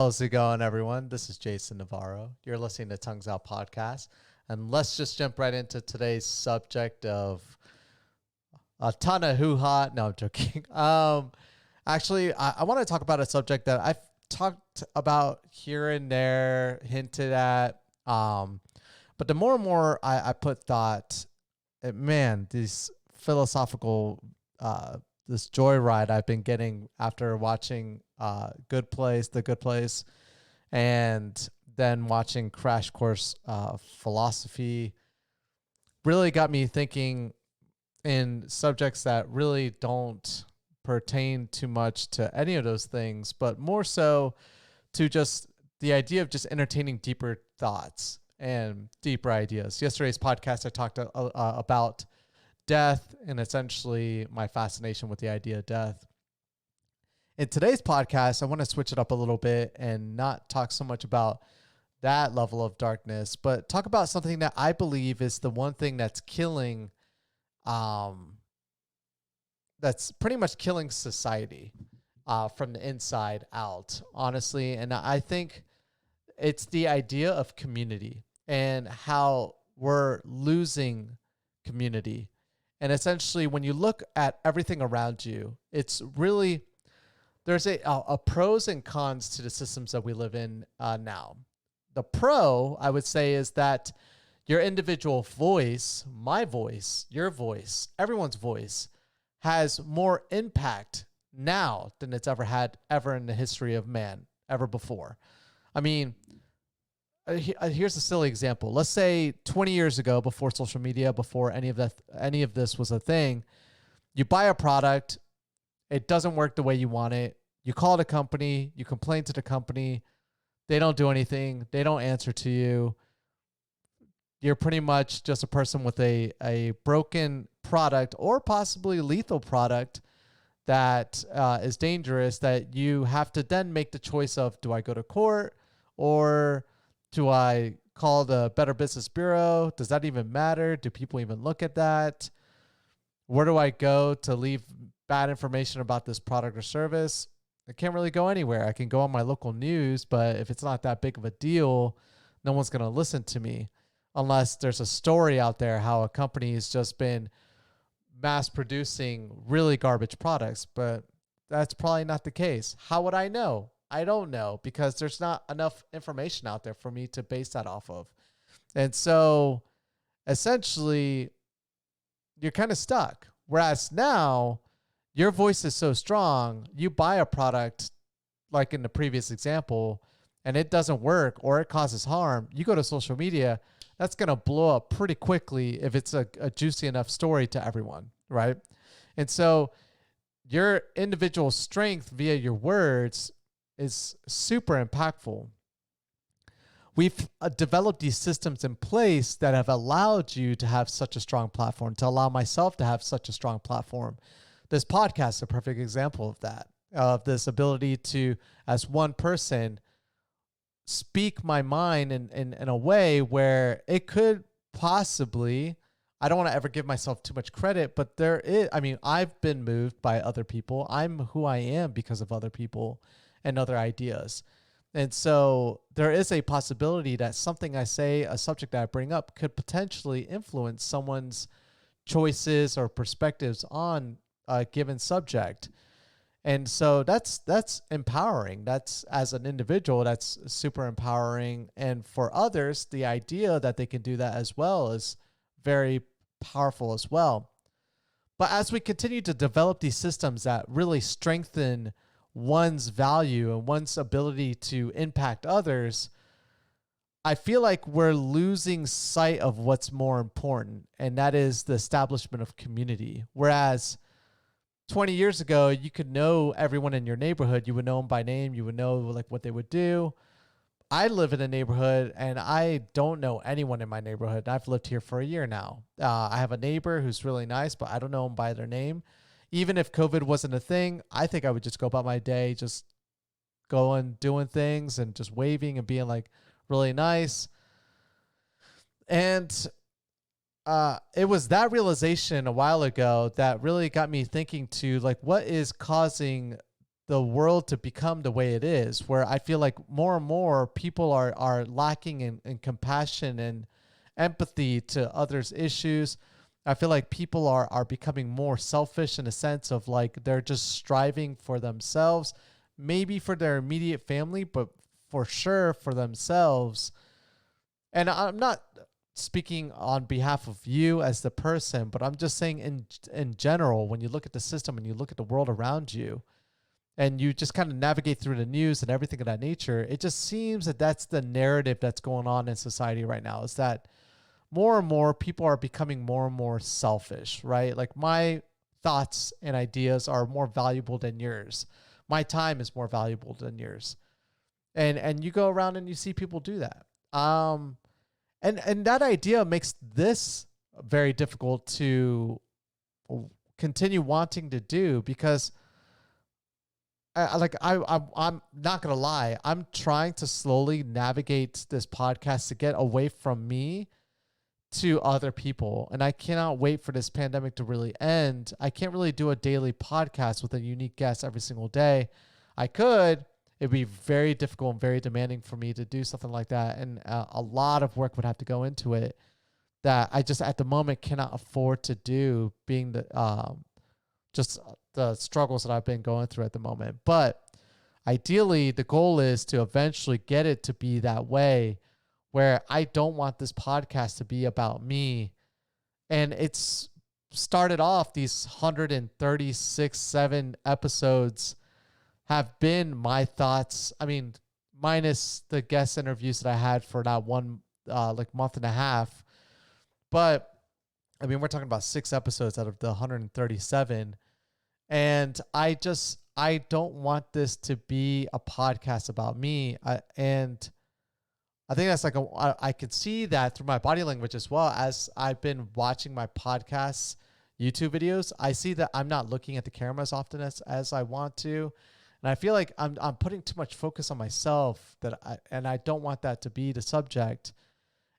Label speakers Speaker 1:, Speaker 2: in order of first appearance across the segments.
Speaker 1: How's it going, everyone? This is Jason Navarro. You're listening to Tongues Out Podcast. And let's just jump right into today's subject of a ton of hoo-ha. No, I'm joking. Actually, I want to talk about a subject that I've talked about here and there, hinted at. But the more and more I put thought, man, these philosophical, this joyride I've been getting after watching Good Place, The Good Place, and then watching Crash Course Philosophy really got me thinking in subjects that really don't pertain too much to any of those things, but more so to just the idea of just entertaining deeper thoughts and deeper ideas. Yesterday's podcast, I talked about death and essentially my fascination with the idea of death. In today's podcast, I want to switch it up a little bit and not talk so much about that level of darkness, but talk about something that I believe is the one thing that's killing, that's pretty much killing society from the inside out, honestly. And I think it's the idea of community and how we're losing community. And essentially, when you look at everything around you, it's really, there's a pros and cons to the systems that we live in now. The pro, I would say, is that your individual voice, my voice, your voice, everyone's voice, has more impact now than it's ever had ever in the history of man, ever before. I mean, here's a silly example. Let's say 20 years ago, before social media, before any of this was a thing, you buy a product, it doesn't work the way you want it. You call the company, you complain to the company, they don't do anything, they don't answer to you. You're pretty much just a person with a broken product or possibly lethal product that is dangerous, that you have to then make the choice of, do I go to court or do I call the Better Business Bureau? Does that even matter? Do people even look at that? Where do I go to leave bad information about this product or service? I can't really go anywhere. I can go on my local news, but if it's not that big of a deal, no one's going to listen to me unless there's a story out there how a company has just been mass producing really garbage products. But that's probably not the case. How would I know? I don't know, because there's not enough information out there for me to base that off of. And so essentially, you're kind of stuck. Whereas now, your voice is so strong, you buy a product like in the previous example, and it doesn't work or it causes harm, you go to social media, that's going to blow up pretty quickly if it's a juicy enough story to everyone, right? And so your individual strength via your words is super impactful. We've developed these systems in place that have allowed you to have such a strong platform, to allow myself to have such a strong platform. This podcast is a perfect example of that, of this ability to, as one person, speak my mind in a way where it could possibly, I don't want to ever give myself too much credit, but there is, I mean, I've been moved by other people. I'm who I am because of other people and other ideas. And so there is a possibility that something I say, a subject that I bring up, could potentially influence someone's choices or perspectives on a given subject. And so that's empowering. That's, as an individual, that's super empowering. And for others, the idea that they can do that as well is very powerful as well. But as we continue to develop these systems that really strengthen one's value and one's ability to impact others, I feel like we're losing sight of what's more important, and that is the establishment of community. Whereas 20 years ago, you could know everyone in your neighborhood. You would know them by name. You would know like what they would do. I live in a neighborhood and I don't know anyone in my neighborhood. I've lived here for a year now. I have a neighbor who's really nice, but I don't know them by their name. Even if COVID wasn't a thing, I think I would just go about my day, just going, doing things and just waving and being like really nice. And it was that realization a while ago that really got me thinking to like, what is causing the world to become the way it is, where I feel like more and more people are lacking in compassion and empathy to others' issues. I feel like people are becoming more selfish in a sense of like they're just striving for themselves, maybe for their immediate family, but for sure for themselves. And I'm not speaking on behalf of you as the person, but I'm just saying in general, when you look at the system and you look at the world around you, and you just kind of navigate through the news and everything of that nature, it just seems that that's the narrative that's going on in society right now, is that more and more people are becoming more and more selfish, right? Like my thoughts and ideas are more valuable than yours. My time is more valuable than yours. And you go around and you see people do that. And that idea makes this very difficult to continue wanting to do, because I'm not gonna lie, I'm trying to slowly navigate this podcast to get away from me to other people, and I cannot wait for this pandemic to really end. I can't really do a daily podcast with a unique guest every single day. I could. It'd be very difficult and very demanding for me to do something like that, and a lot of work would have to go into it that I just at the moment cannot afford to do, being the just the struggles that I've been going through at the moment. But ideally, the goal is to eventually get it to be that way, where I don't want this podcast to be about me. And it's started off, these 136, 7 episodes have been my thoughts. I mean, minus the guest interviews that I had for that one like month and a half. But I mean, we're talking about 6 episodes out of the 137. And I don't want this to be a podcast about me. And I think that's like I could see that through my body language as well. As I've been watching my podcasts, YouTube videos, I see that I'm not looking at the camera as often as I want to. And I feel like I'm putting too much focus on myself, and I don't want that to be the subject.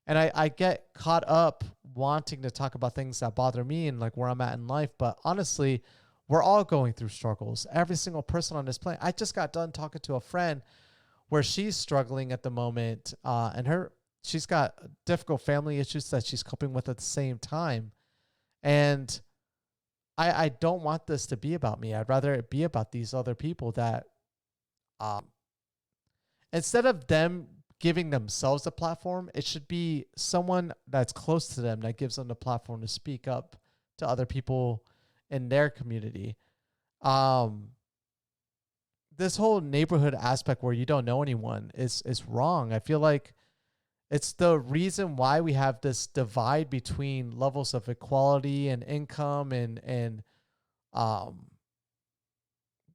Speaker 1: And I get caught up wanting to talk about things that bother me and like where I'm at in life. But honestly, we're all going through struggles. Every single person on this planet. I just got done talking to a friend where she's struggling at the moment, and she's got difficult family issues that she's coping with at the same time. And I don't want this to be about me. I'd rather it be about these other people that, instead of them giving themselves a platform, it should be someone that's close to them that gives them the platform to speak up to other people in their community. This whole neighborhood aspect where you don't know anyone is wrong. I feel like it's the reason why we have this divide between levels of equality and income and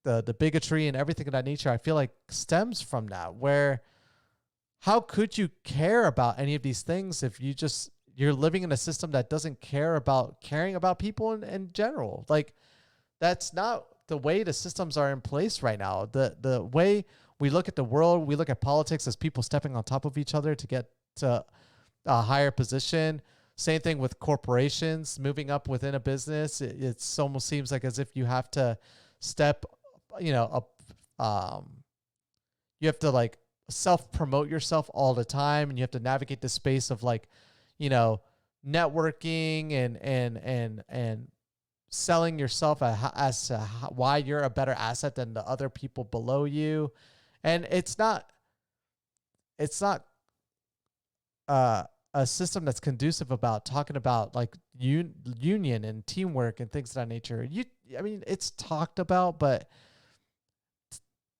Speaker 1: the bigotry and everything of that nature. I feel like stems from that, where how could you care about any of these things if you're living in a system that doesn't caring about people in general? Like, that's not the way the systems are in place right now. The way we look at the world, we look at politics as people stepping on top of each other to get to a higher position. Same thing with corporations moving up within a business. It almost seems like as if you have to step, up. You have to like self-promote yourself all the time, and you have to navigate the space of like, networking and selling yourself as to why you're a better asset than the other people below you. And it's not a system that's conducive about talking about like union and teamwork and things of that nature. It's talked about, but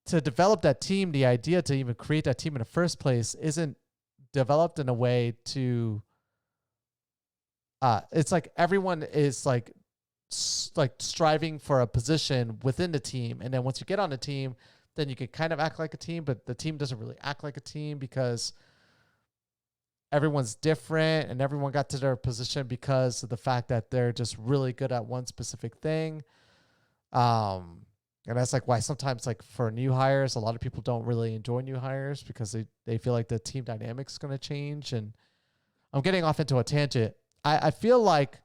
Speaker 1: to develop that team, the idea to even create that team in the first place isn't developed in a way to, it's like everyone is like striving for a position within the team. And then once you get on the team, then you can kind of act like a team, but the team doesn't really act like a team because everyone's different and everyone got to their position because of the fact that they're just really good at one specific thing. And that's like why sometimes like for new hires, a lot of people don't really enjoy new hires because they feel like the team dynamics is going to change. And I'm getting off into a tangent. I feel like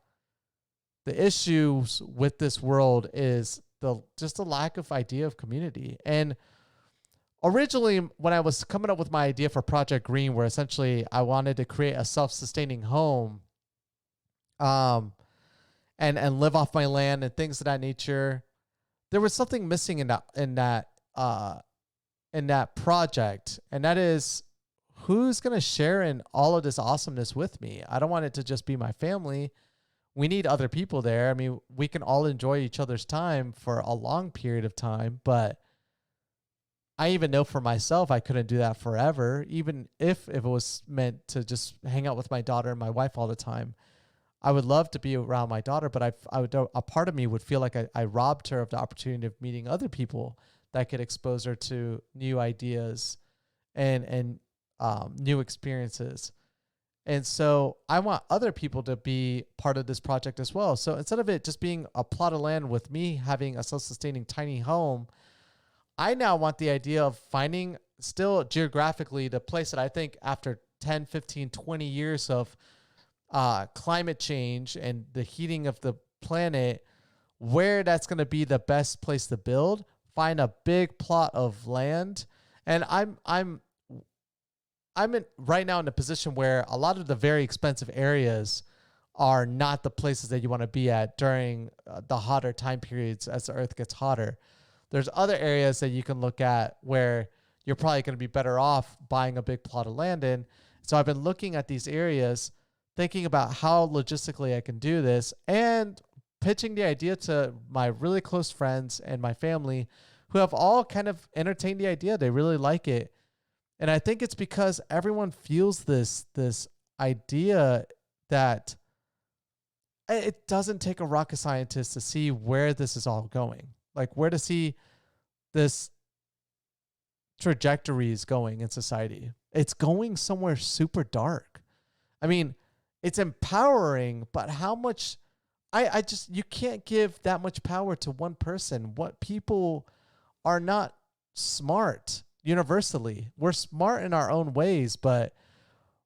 Speaker 1: the issues with this world is the lack of idea of community. And originally, when I was coming up with my idea for Project Green, where essentially I wanted to create a self-sustaining home, and live off my land and things of that nature, there was something missing in that project, and that is, who's gonna share in all of this awesomeness with me? I don't want it to just be my family. We need other people there. I mean, we can all enjoy each other's time for a long period of time, but I even know for myself, I couldn't do that forever, even if it was meant to just hang out with my daughter and my wife all the time. I would love to be around my daughter, but a part of me would feel like I robbed her of the opportunity of meeting other people that could expose her to new ideas and new experiences. And so I want other people to be part of this project as well. So instead of it just being a plot of land with me having a self-sustaining tiny home, I now want the idea of finding still geographically the place that I think after 10, 15, 20 years of climate change and the heating of the planet, where that's going to be the best place to build, find a big plot of land. And I'm right now in a position where a lot of the very expensive areas are not the places that you want to be at during the hotter time periods as the earth gets hotter. There's other areas that you can look at where you're probably going to be better off buying a big plot of land in. So I've been looking at these areas, thinking about how logistically I can do this, and pitching the idea to my really close friends and my family, who have all kind of entertained the idea. They really like it. And I think it's because everyone feels this idea that it doesn't take a rocket scientist to see where this is all going, like where to see this trajectory is going in society. It's going somewhere super dark. I mean, it's empowering, but how much you can't give that much power to one person. What people are not smart universally. We're smart in our own ways, but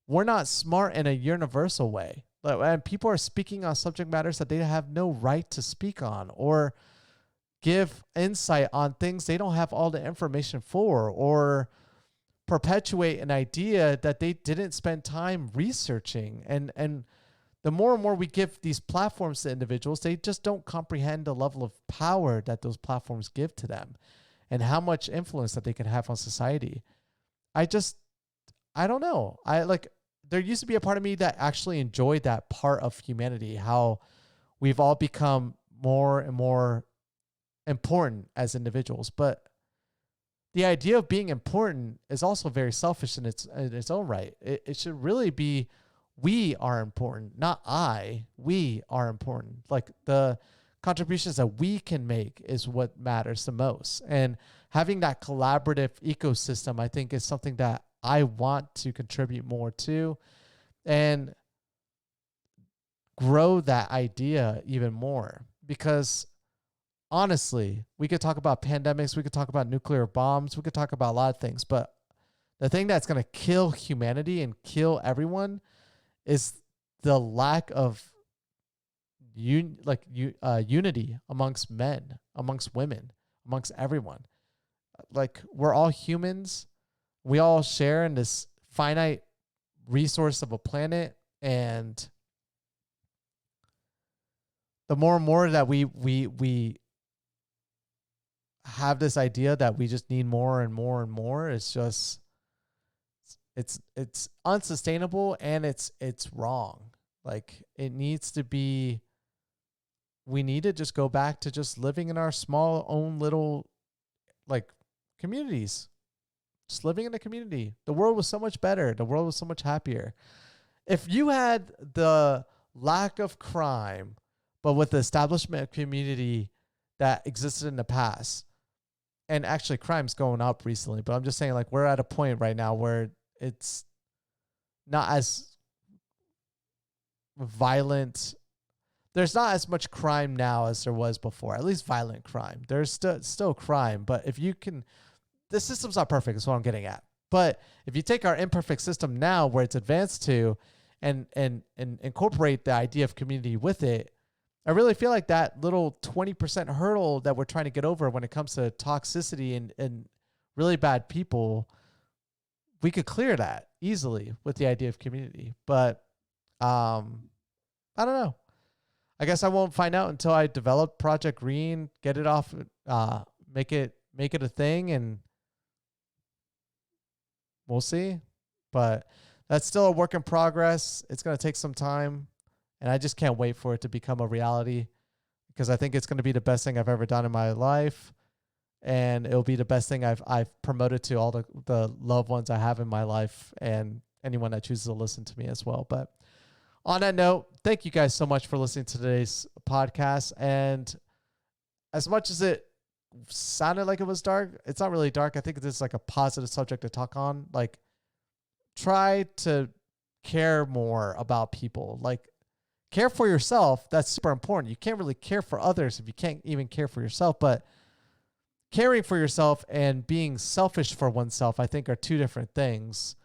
Speaker 1: we're not smart in a universal way. And people are speaking on subject matters that they have no right to speak on, or give insight on things they don't have all the information for, or perpetuate an idea that they didn't spend time researching. And the more and more we give these platforms to individuals, they just don't comprehend the level of power that those platforms give to them and how much influence that they can have on society. I don't know. There used to be a part of me that actually enjoyed that part of humanity, how we've all become more and more important as individuals. But the idea of being important is also very selfish in its own right. It should really be, we are important, not I. We are important. Like, the contributions that we can make is what matters the most. And having that collaborative ecosystem, I think, is something that I want to contribute more to and grow that idea even more. Because honestly, we could talk about pandemics, we could talk about nuclear bombs, we could talk about a lot of things, but the thing that's going to kill humanity and kill everyone is the lack of unity amongst men, amongst women, amongst everyone. Like, we're all humans. We all share in this finite resource of a planet, and the more and more that we have this idea that we just need more and more and more, it's unsustainable, and it's wrong. Like, it needs to be, we need to just go back to just living in our small own little, like, communities. Just living in a community. The world was so much better. The world was so much happier. If you had the lack of crime, but with the establishment of community that existed in the past, and actually crime's going up recently, but I'm just saying, like, we're at a point right now where it's not as violent. There's not as much crime now as there was before, at least violent crime. There's still crime, but if you can, the system's not perfect, is what I'm getting at. But if you take our imperfect system now, where it's advanced to, and incorporate the idea of community with it, I really feel like that little 20% hurdle that we're trying to get over when it comes to toxicity and really bad people, we could clear that easily with the idea of community. But I don't know. I guess I won't find out until I develop Project Green, get it off, make it a thing, and we'll see. But that's still a work in progress. It's going to take some time, and I just can't wait for it to become a reality because I think it's going to be the best thing I've ever done in my life, and it'll be the best thing I've promoted to all the loved ones I have in my life and anyone that chooses to listen to me as well. But on that note, thank you guys so much for listening to today's podcast. And as much as it sounded like it was dark, it's not really dark. I think this is like a positive subject to talk on. Like, try to care more about people. Like, care for yourself. That's super important. You can't really care for others if you can't even care for yourself. But caring for yourself and being selfish for oneself, I think, are two different things.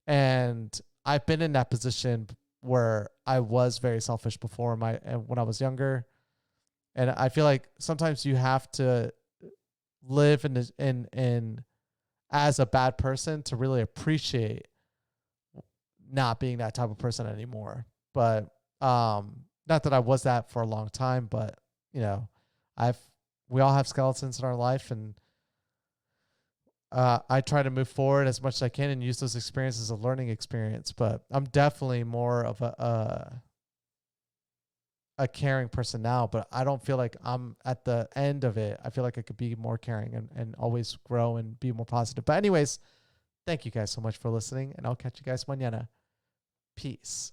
Speaker 1: And I've been in that position where I was very selfish before when I was younger. And I feel like sometimes you have to live in as a bad person to really appreciate not being that type of person anymore. But not that I was that for a long time, but you know, we all have skeletons in our life, and I try to move forward as much as I can and use those experiences as a learning experience. But I'm definitely more of a caring person now, but I don't feel like I'm at the end of it. I feel like I could be more caring and always grow and be more positive. But anyways, thank you guys so much for listening, and I'll catch you guys mañana. Peace.